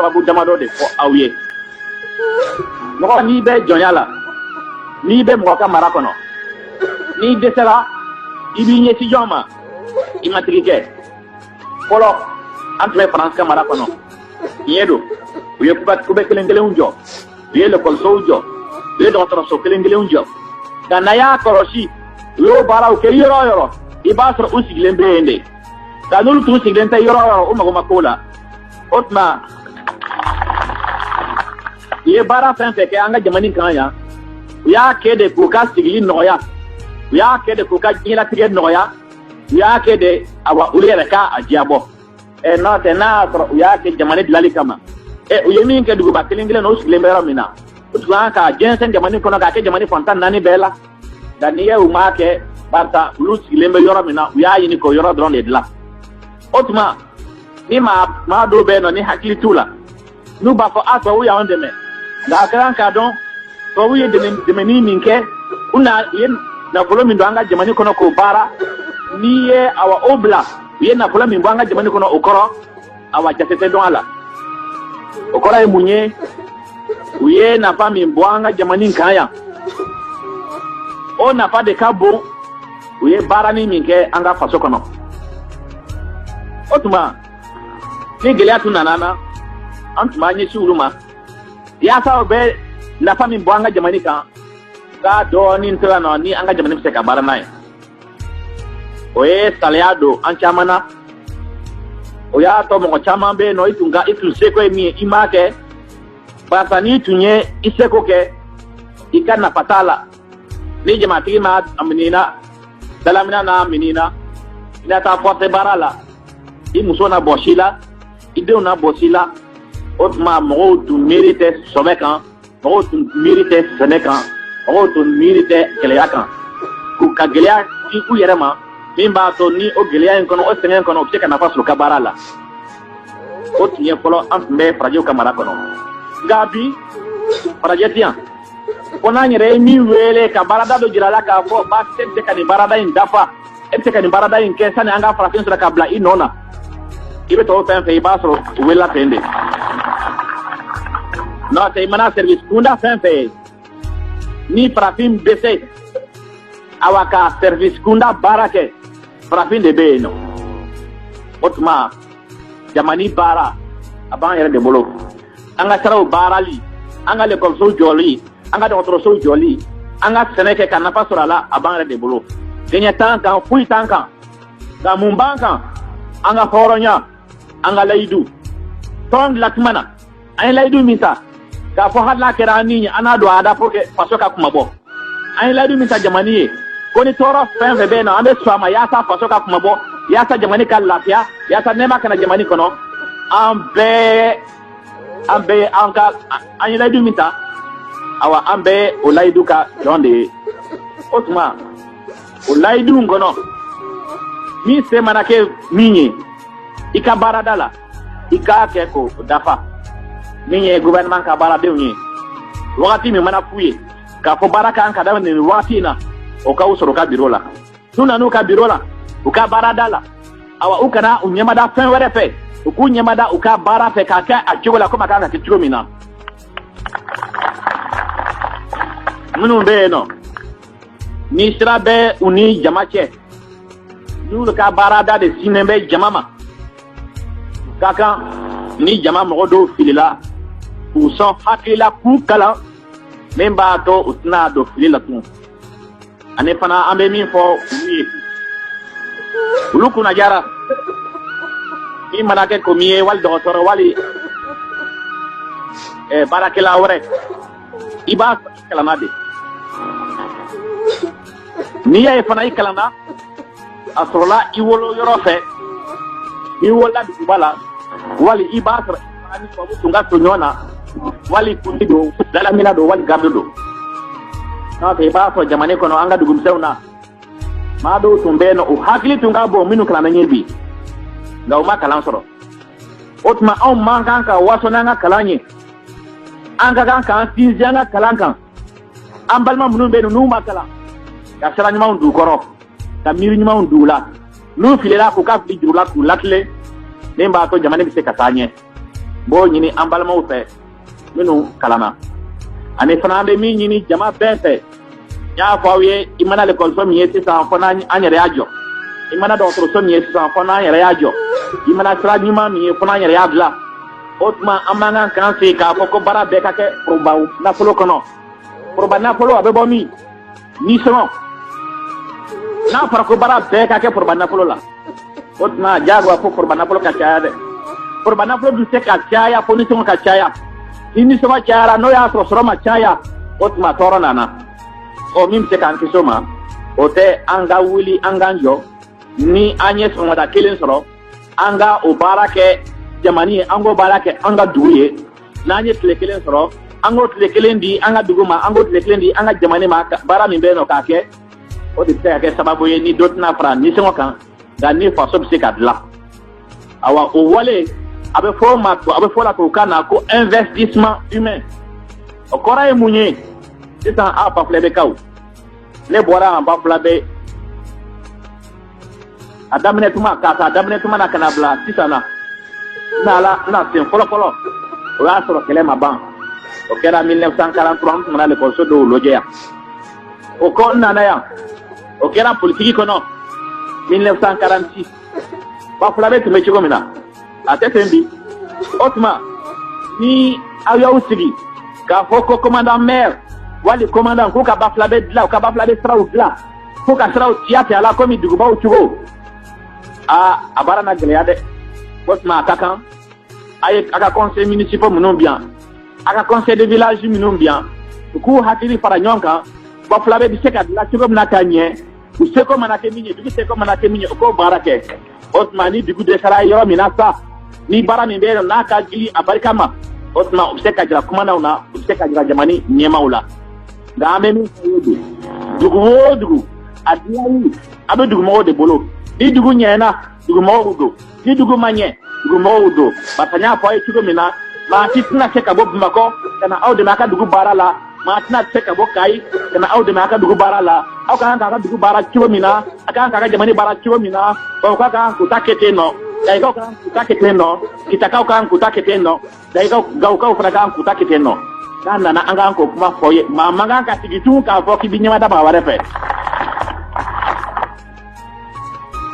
sababu damado de fo aw ye mo ni be jonyala ni be mo ka mara kono ni desela ibi nye si joma imatrike polo entre France ka mara kono yedo uye kube kelengele unjo uye le kolso unjo uye docteur so kelengele unjo kanaya koroshi yo bara o ke yoro ibasro usiglembe ende kanulu tu siglenta yoro o magoma kola otma ye bara fenfe ke anga jamani kanya ya kede ko ka sigli noya ya kede ko ka jila tige noya ya kede awa ulere ka ajiabo e no te na ya ke jamani dilali kama e uyemi ke dugu bakelingile no siglembe ramina utwa ka jensen jamani kono ka ke jamani fontan nani bela daniye umake barta ulu siglembe yoro mina ya yini ko yoro dron de la otma ni ma do be no ni hakili tula nu ba ko aso wu ya onde me da kan ka don to wu ye de meni minke una yen na polo min do anga jamani kono ko bara ni ye awa obla ye na polo min do anga jamani kono okoro awa jasete don ala okoro e munye uye na fa min bo anga jamani kanya o na fa de kabo uye bara ni minke anga faso kono otuma ni gelea tu nanana antuma nyi suruma ya sa be na fami boanga jamani ka ga do ni ntela no ni anga jamani se ka bara nai oye saliado anchamana oya to mo chama be no itunga itu seko mi imake basa ni tunye iseko ke ikana patala ni jamati ma aminina dalamina na aminina ina ta forte barala imuso na boshila ideo na boshila otma mo tu mérite sobekan mo tu mérite senekan mo tu mérite keleyakan ku ka geleya ku yerema mimba to ni o geleya en kono o senen kono o cheka na fasu ka barala o tiye kolo ambe frajo kamara kono gabi frajetia ona nyere mi wele ka barada do jirala ka fo ba tete ka ni barada in dafa ete ka ni barada in kesa ni anga frafin sura kabla inona ibe to pen fe basro wela pende no te mana service kunda fen fe ni frafin bese awaka service kunda barake frafin de beno otma jamani bara aban yere de bolo anga taraw barali anga le kolso joli anga de otro so joli anga seneke kana pasora la aban yere de bolo kenya tanka fui tanka da mumbanka anga horonya anga laidu ton lakmana ay laidu minta ka fo hadla kerani ana do ada poke pasoka kumabo ay laidu minta jamani koni toro fenve bena ande swama yasa pasoka kumabo yasa jamani kal lafia yasa nema kana jamani kono ambe anka ay laidu minta awa ambe o laidu ka donde otuma o laidu ngono mi se manake minye ika baradala ika keko dafa minye gouvernement ka barade unye wakati mi mana fuye ka fo baraka an ka da ni wakati na o ka usoro ka birola tuna no ka birola o ka baradala awa ukana unyema da fen were pe ku nyema da uka bara pe ka ka ajola ko makanga kitiro mina munu be no ni sira be uni jamache nulu ka barada de sinembe jamama kaka ni jama mo do filila ku so hakila ku kala memba to utna do filila tu ane pana ambe min fo wi uluku na jara ni manake ko miye wal do toro wali barakela wore iba kala nade ni ay fana ikalana asrola iwolo yorofe iwola dubala wali ibasra ani ko tunga tonyona wali kundido dala mina do wali gardo na te baso jamane kono anga dugum sewna ma do tumbeno o hakili tunga bo minu kala nyebi ngaw ma kala soro otma on mankan ka waso nanga kalanye anga kan tinjanga kalankan ambalma munun be no makala ka sara nyuma ndu koro ka miri nyuma ndu la nu filela ko ka fi jurula ku latle nemba to jamane bi se kasanye bo nyini ambalma ufe minu kalama ani fana be mi nyini jama bete ya fawe imana le kolso mi yeti sa fana anyere ajo imana doctor so mi yeti sa fana anyere ajo imana tra nyuma mi fana anyere adla otma amanga kan se ka foko bara be ka ke proba na folo kono proba na folo abe bo mi ni so na fara ko bara be ka ke proba na folo la otma jagwa fo proba na folo ka cha de proba na folo du se ka cha ya fo ni so ka cha ya ini so ma cha no ya so ma cha ya otma toro nana o mim se kan kisoma o te anga wuli anga njo ni anye so ngada kelen soro anga o barake jamani ango barake anga duye na anye tele kelen soro ango tele kelen di anga duguma ango tele kelen di anga jamani ma bara mi beno kake o de te ke sababu ye ni dot na fra ni so kan da ni fa so se kadla awa o wale abe fo ma abe fo la ko kana ko investissement humain o kora e munye c'est un pas flebe kaw le bora en ba flabe adamne tuma kata adamne tuma na kanabla tisana na la na sen folo o ya soro kele ma ban o kera 1943 tuma le korso do lojeya o ko nana ya o kera politique kono 1946 ba flabe tume chiko mina atetembi otma ni ayo usigi ka foko commandant maire wali commandant ko ka ba flabe dla ka ba flabe sraou dla ko ka sraou tiate ala komi duguba o tugo abara na geleade bosma attaquant ay aka conseil municipal munon bien aka conseil de village munon bien ko hatiri para nyonka ba flabe bi seka la tugo na kanye u seko manake minye bi seko manake minye ko barake osmani dugu de sara yo minasa ni bara mi be na ka gili abarikama osma useka jira kumana una useka jira jamani nyema ula da memi dugu adiayi abe dugu mo de bolo ni dugu nyena dugu mo udo ni dugu manye dugu mo udo batanya po ay tugo mina ma titina cheka bob mako kana awde maka dugu barala ma tina cheka bo kai kana awde maka dugu barala aw kana ka dugu bara tugo mina aka ka jamani bara tugo mina o ka ka ku takete no dai ka ku takete no kitaka ka ku takete no dai ka ka fara ka ku takete no kana na anga ko kuma foye ma manga ka tigitu ka fo ki binyama da ba ware fe